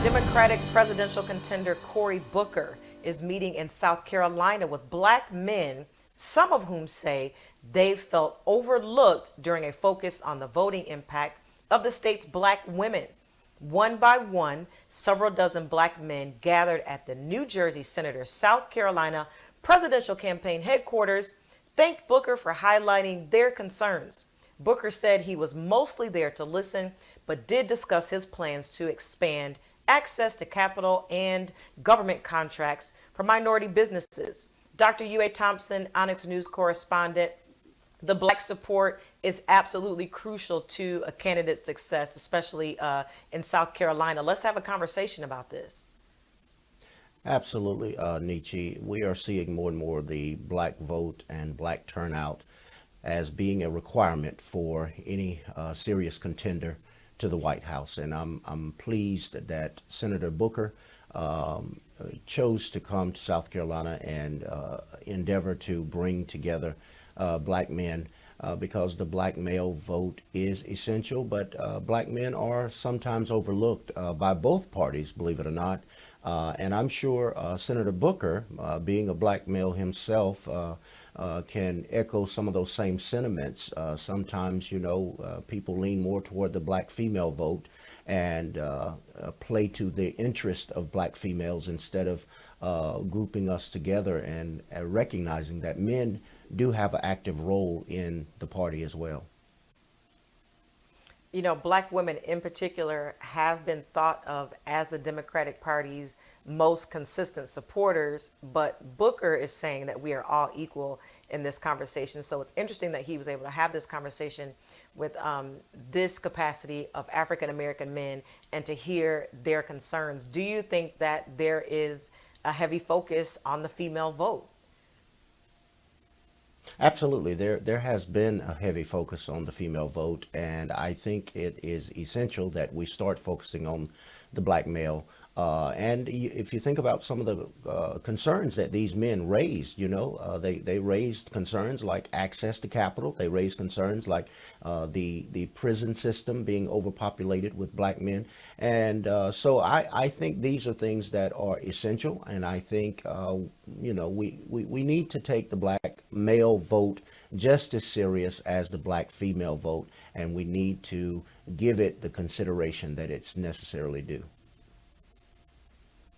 Democratic presidential contender Cory Booker is meeting in South Carolina with black men, some of whom say they felt overlooked during a focus on the voting impact of the state's black women. One by one, several dozen black men gathered at the New Jersey Senator's South Carolina presidential campaign headquarters thanked Booker for highlighting their concerns. Booker said he was mostly there to listen, but did discuss his plans to expand access to capital and government contracts for minority businesses. Dr. UA Thompson, Onyx News correspondent, the black support is absolutely crucial to a candidate's success, especially in South Carolina. Let's have a conversation about this. Absolutely, Nietzsche. We are seeing more and more the black vote and black turnout as being a requirement for any serious contender to the White House. And I'm pleased that Senator Booker chose to come to South Carolina and endeavor to bring together black men because the black male vote is essential, but black men are sometimes overlooked by both parties, believe it or not. And I'm sure Senator Booker, being a black male himself, can echo some of those same sentiments. Sometimes, people lean more toward the black female vote and play to the interest of black females instead of grouping us together and recognizing that men do have an active role in the party as well. Black women in particular have been thought of as the Democratic Party's most consistent supporters, but Booker is saying that we are all equal in this conversation. So it's interesting that he was able to have this conversation with this capacity of African American men and to hear their concerns. Do you think that there is a heavy focus on the female vote? Absolutely. There has been a heavy focus on the female vote, and I think it is essential that we start focusing on the black male. If you think about some of the concerns that these men raised, they raised concerns like access to capital. They raised concerns like the prison system being overpopulated with black men. And so I think these are things that are essential. And I think, we need to take the black male vote just as serious as the black female vote. And we need to give it the consideration that it's necessarily due.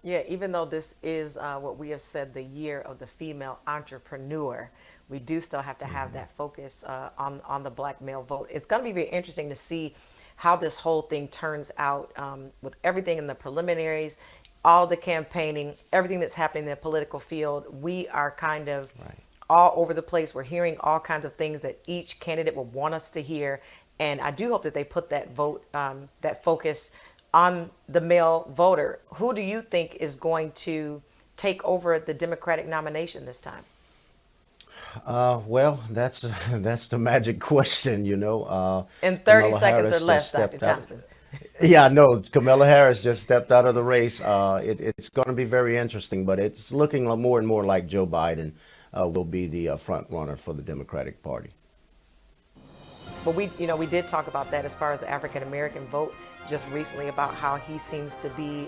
Yeah, even though this is what we have said the year of the female entrepreneur, we do still have to have that focus on the black male vote. It's going to be very interesting to see how this whole thing turns out with everything in the preliminaries, all the campaigning, everything that's happening in the political field. We are kind of Right. all over the place. We're hearing all kinds of things that each candidate will want us to hear. And I do hope that they put that vote, that focus on the male voter. Who do you think is going to take over the Democratic nomination this time? Well, that's that's the magic question, In 30 Kamala seconds or Harris just less, Dr. stepped out. Thompson. Yeah, no, Kamala Harris just stepped out of the race. It's going to be very interesting, but it's looking more and more like Joe Biden will be the front runner for the Democratic Party. But we did talk about that as far as the African American vote just recently about how he seems to be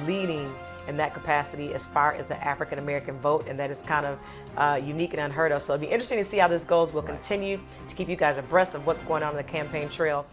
leading in that capacity as far as the African American vote, and that is kind of unique and unheard of. So it'll be interesting to see how this goes. We'll Right. continue to keep you guys abreast of what's going on in the campaign trail.